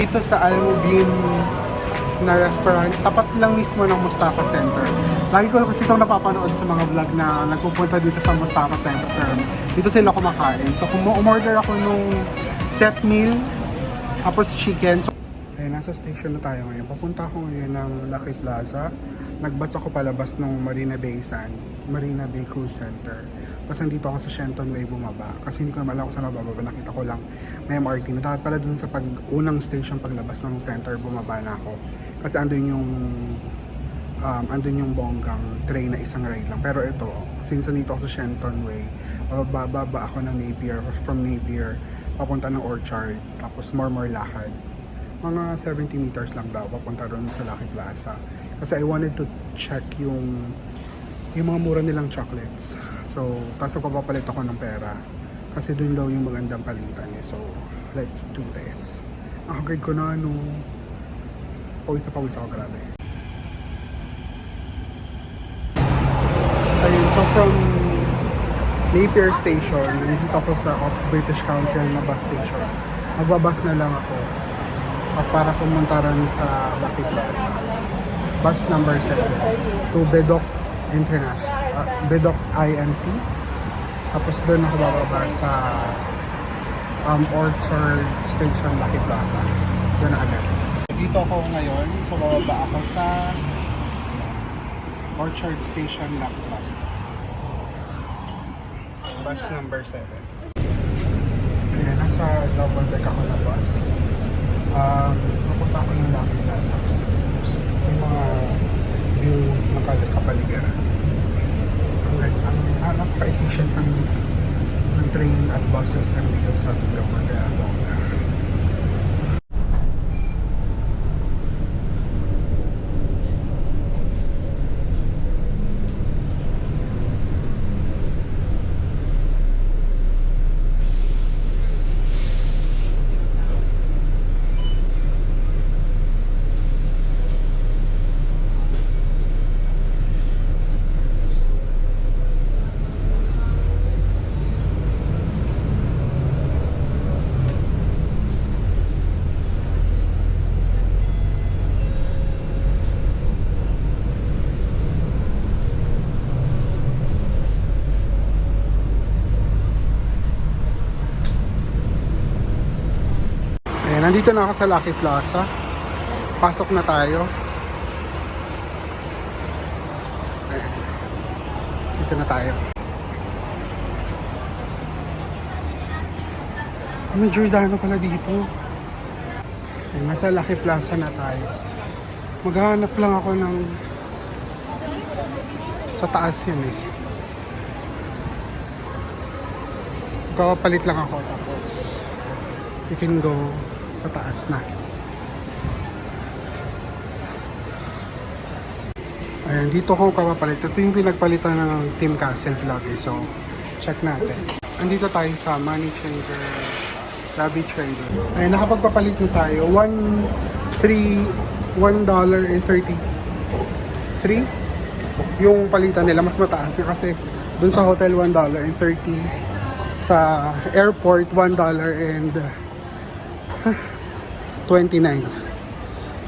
Dito sa Almubin na restaurant, tapat lang mismo ng Mustafa Center. Lagi ko kasi itong napapanood sa mga vlog na nagpupunta dito sa Mustafa Center. Dito sila kumakain. So kung umorder ako nung set meal, tapos chicken. So, ayun, nasa station na tayo ngayon. Papunta ako ngayon ng Lucky Plaza. Nagbas ako palabas ng Marina Bay Sands, Marina Bay Cruise Center. Tapos nandito ako sa Shenton Way bumaba. Kasi hindi ko naman alam kung saan bababa. Nakita ko lang may MRT. Dapat pala dun sa unang station paglabas ng center, bumaba na ako. Kasi andun yung bonggang train na isang ride lang. Pero ito, since nandito ako sa Shenton Way, bababa ako ng Napier, from Napier, papunta ng Orchard, tapos more lakad. Mga 70 meters lang daw, papunta doon sa Lucky Plaza. Kasi I wanted to check yung mga mura nilang chocolates. So, tapos papapalit ako ng pera. Kasi doon daw yung magandang palitan eh. So, let's do this. Ang hagard ko na pawis ako, grabe. Ayun, so from Napier Station, nandito ako sa British Council na bus station. Magbabas na lang ako para pumunta rin sa Lucky Plaza. Bus number 7 to Bedok International, Bedok INT. Tapos doon ako bababa sa Orchard Station, Lucky Plaza. Doon na agad. Dito ako ngayon, so bababa ako sa Orchard Station, Lucky Plaza. Bus number 7. Ayan, nasa double deck ako na bus. Papunta ako ng Lucky Plaza. Yung mga view ng kapaligiran. Ang napaka-efficient ng train at bus system dito sa Singapore, kaya bongga. Ayan, nandito na ako sa Lucky Plaza. Pasok na tayo. Ayan. Dito na tayo. May Giordano pala dito. Ayan, nasa Lucky Plaza na tayo. Maghahanap lang ako ng sa taas yun eh. Kapalit lang ako tapos you can go sa taas na. Ayan, dito ko kapapalit. Ito yung pinagpalitan ng Team Castle Vlog eh. So, check natin. Andito tayo sa Money Changer Rabbit Trader. Ayan, nakapagpapalit na tayo. $1.33 yung palitan nila. Mas mataas kasi dun sa hotel $1.30, sa airport $1.29.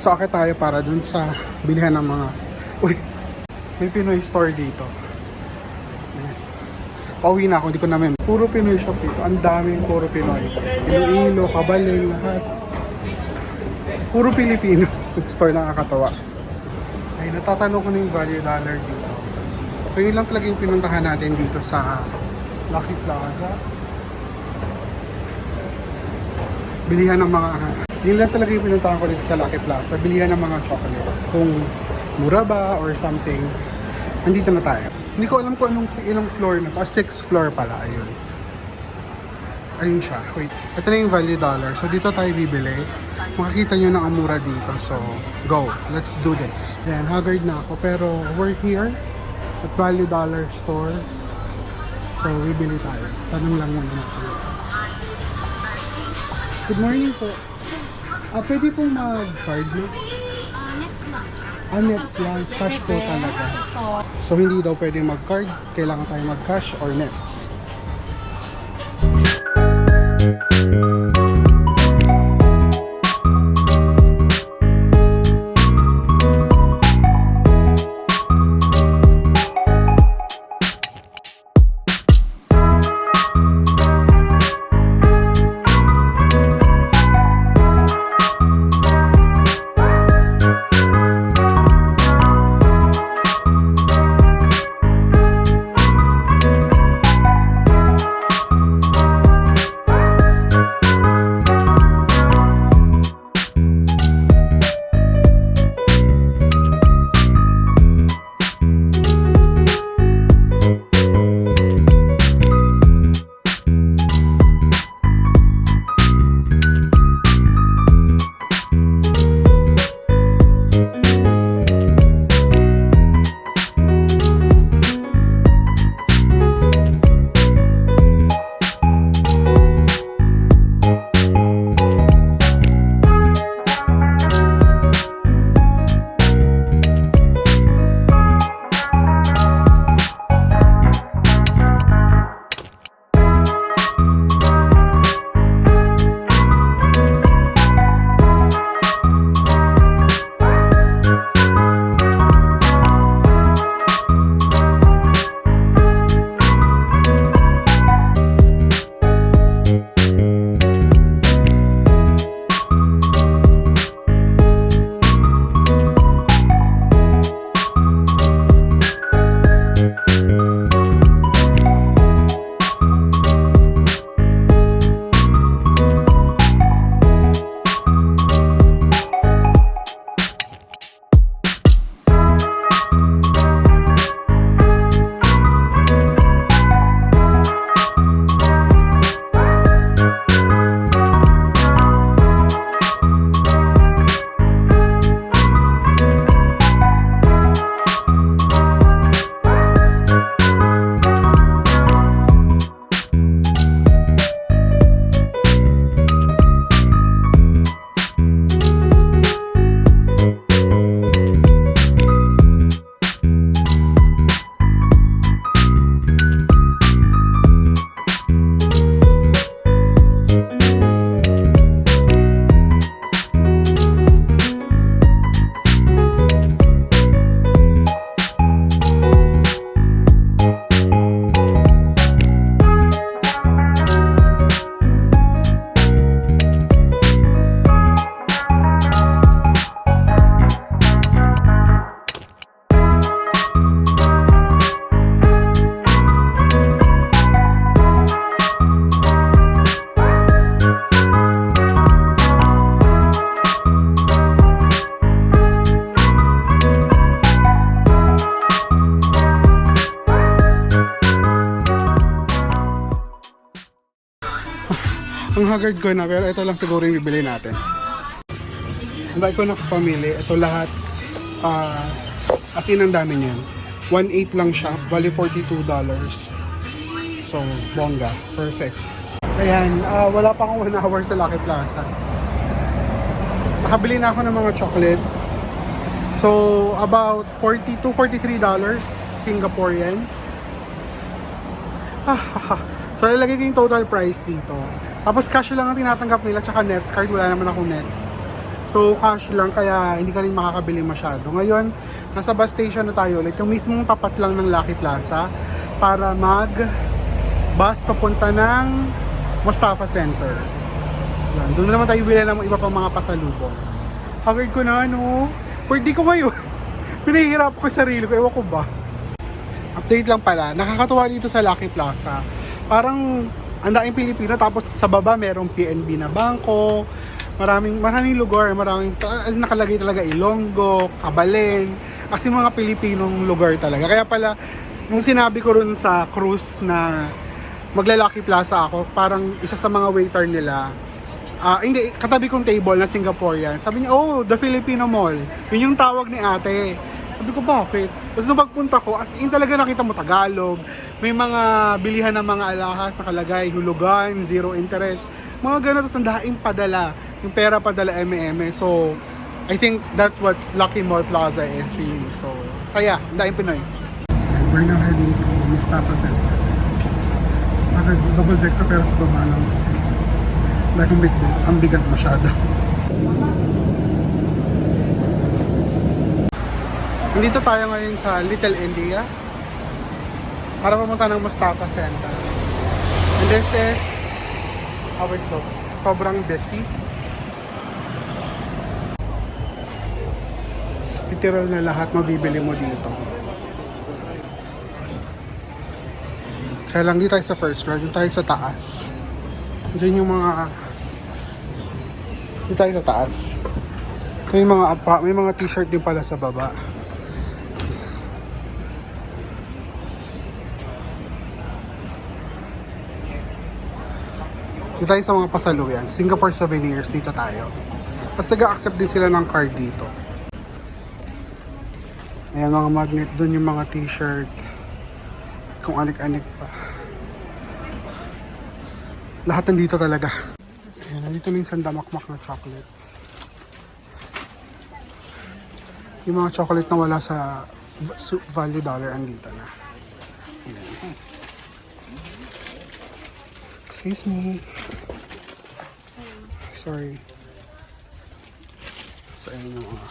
So akit tayo para dun sa bilihan ng mga may Pinoy store dito. Pauwi na ako, hindi ko namin. Puro Pinoy shop dito. Ang daming puro Pinoy. Iloilo, Kabalin, lahat. Puro Pilipino. Store nakakatawa. Ay, natatanong ko na yung value dollar dito. So yun lang talaga yung pinuntahan natin dito sa Lucky Plaza. Bilihan ng mga... Yun lang talaga yung pinuntahan ko dito sa Lucky Plaza. Bilihan ng mga chocolates. Kung mura ba or something, nandito na tayo. Hindi ko alam kung ilang floor na to. 6th floor pala. Ayun. Ayun siya. Wait. Ito na yung value dollar. So dito tayo bibili. Makikita nyo na ang mura dito. So go. Let's do this. Ayan. Haggard na ako. Pero we're here at value dollar store. So bibili tayo. Tanong lang muna natin. Good morning po. Pwede pong mag-card mo? Next lang. Nets lang. Cash po talaga. So hindi daw pwede mag-card. Kailangan tayo mag-cash or nets. Ang haggard ko na, pero ito lang siguro yung bibili natin. Ang dahil ko nakapamili, ito lahat, atin ang dami niyan. 1.8 lang siya, bali $42. So, bongga. Perfect. Ayan, wala pa akong 1 hour sa Lucky Plaza. Nakabili na ako ng mga chocolates. So, about $42-$43 Singaporean. So, lalagay ko yung total price dito. Tapos cash lang ang tinatanggap nila, tsaka nets card. Wala naman akong nets. So, cash lang, kaya hindi ka rin makakabili masyado. Ngayon, nasa bus station na tayo ulit. Yung mismong tapat lang ng Lucky Plaza para mag-bus papunta ng Mustafa Center. Yan. Doon naman tayo bilhin ng iba pang mga pasalubong. Haggard ko na, ano? Birthday ko ngayon. Pinahihirap ko sa sarili ko. Ewan ko ba? Update lang pala. Nakakatuwa dito sa Lucky Plaza. Parang ang daing Pilipino. Tapos sa baba merong PNB na bangko. Maraming lugar, nakalagay talaga Ilonggo, Kabalen, kasi mga Pilipinong lugar talaga. Kaya pala, nung sinabi ko rin sa cruise na magla-Lucky Plaza ako, parang isa sa mga waiter nila, hindi, katabi kong table na Singaporean. Sabi niya, oh, the Filipino Mall. Yun yung tawag ni ate. Sabi ko, bakit? Tapos nung pagpunta ko, as in talaga nakita mo Tagalog. May mga bilihan ng mga alahas nakalagay, hulugan, zero interest. Mga ganun, tapos ang daing padala. Yung pera padala eme-eme. So, I think that's what Lucky Mall Plaza is really. So, saya. Ang daing Pinoy. And we're now heading to Mustafa Center. Double deck to pero sa baba lang kasi. Dahil ang bigat masyado. Nandito tayo ngayon sa Little India para pumunta ng Mustafa Center. And this is how it looks. Sobrang busy. Literal na lahat mabibili mo dito. Kaya lang di tayo sa first floor, di tayo sa taas. Diyan yung mga... Di tayo sa taas. Ito yung mga may mga t-shirt din pala sa baba. Di tayo sa mga pasaluyan. Singapore Souvenirs, dito tayo. Tapos nag-accept din sila ng card dito. Ayan mga magnet, dun yung mga t-shirt. Kung anik-anik pa. Lahat nandito talaga. Ayan, nandito minsan damakmak na chocolates. Yung mga chocolate na wala sa Value Dollar, andito na. Ayan. Excuse me. Sorry. So, ayan yung mga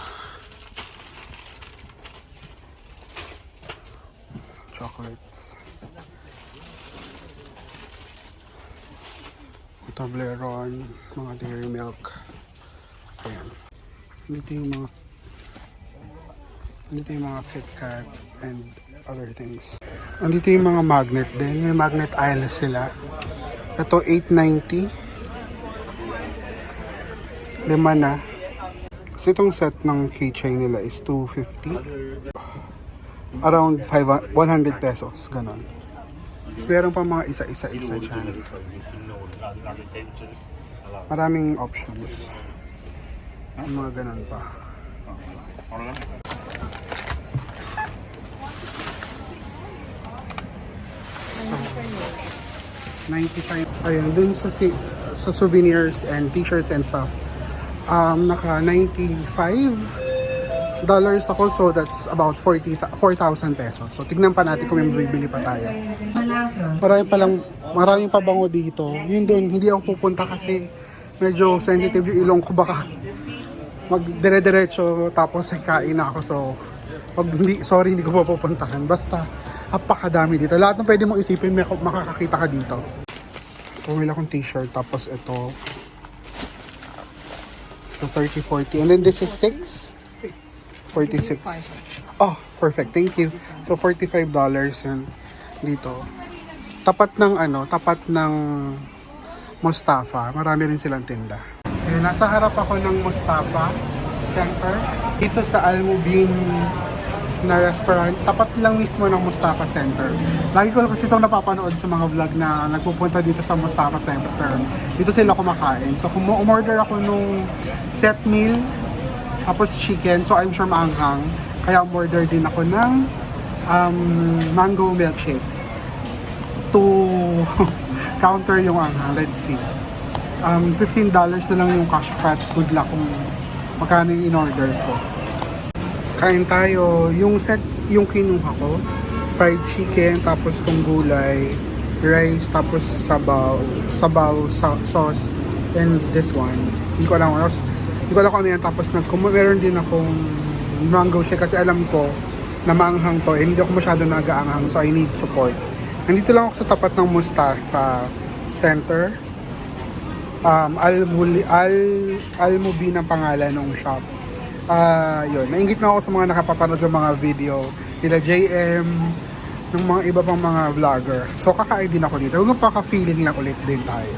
chocolates. Toblerone, mga dairy milk. Ayan. Dito yung mga KitKat and other things. Andito yung mga magnet din. May magnet aisle sila. Ito $8.90. 5 na. Kasi itong set ng keychain nila is $250. Around 100 pesos, ganon. Tapos meron pa mga isa-isa dyan. Maraming options. Mga ganon pa. So, 95. Ayun, dun sa souvenirs and t-shirts and stuff. Naka $95 ako, so that's about 4,000 pesos. So tignan pa natin kung may bibili pa tayo. Maraming pabango dito. Yun doon, hindi ako pupunta kasi medyo sensitive yung ilong ko, baka magdire-diretso tapos kain na ako. So hindi ko pupuntahan. Basta apakadami dito. Lahat ng pwede mong isipin, makakakita ka dito. So may akong t-shirt, tapos ito. So 30-40. And then this is 6? 46. Oh, perfect. Thank you. So $45 yan dito. Tapat ng Mustafa. Marami rin silang tinda. Eh, nasa harap ako ng Mustafa Center. Dito sa Al Mubin na restaurant, tapat lang mismo ng Mustafa Center. Lagi ko kasi itong napapanood sa mga vlog na nagpupunta dito sa Mustafa Center. Dito sila kumakain. So kung umorder ako nung set meal, tapos chicken, so I'm sure maanghang. Kaya umorder din ako ng mango milkshake to counter yung anghang. Let's see. $15 na lang yung cash fast food lang kung magkano yung in-order ko. Kain tayo. Yung set, yung kinuha ko, fried chicken, tapos tong gulay, rice, tapos sauce, and this one. Hindi ko alam kung ano yan. Tapos meron din akong mango shake kasi alam ko na maanghang to. Hindi ako masyado nag-aanghang, so I need support. Nandito lang ako sa tapat ng Mustafa Center. Al-Mubin ang pangalan ng shop. Yun, nainggit na ako sa mga nakapapanood ng mga video nila JM, ng mga iba pang mga vlogger. So kakain din ako dito. Magpaka-feeling lang ulit din tayo.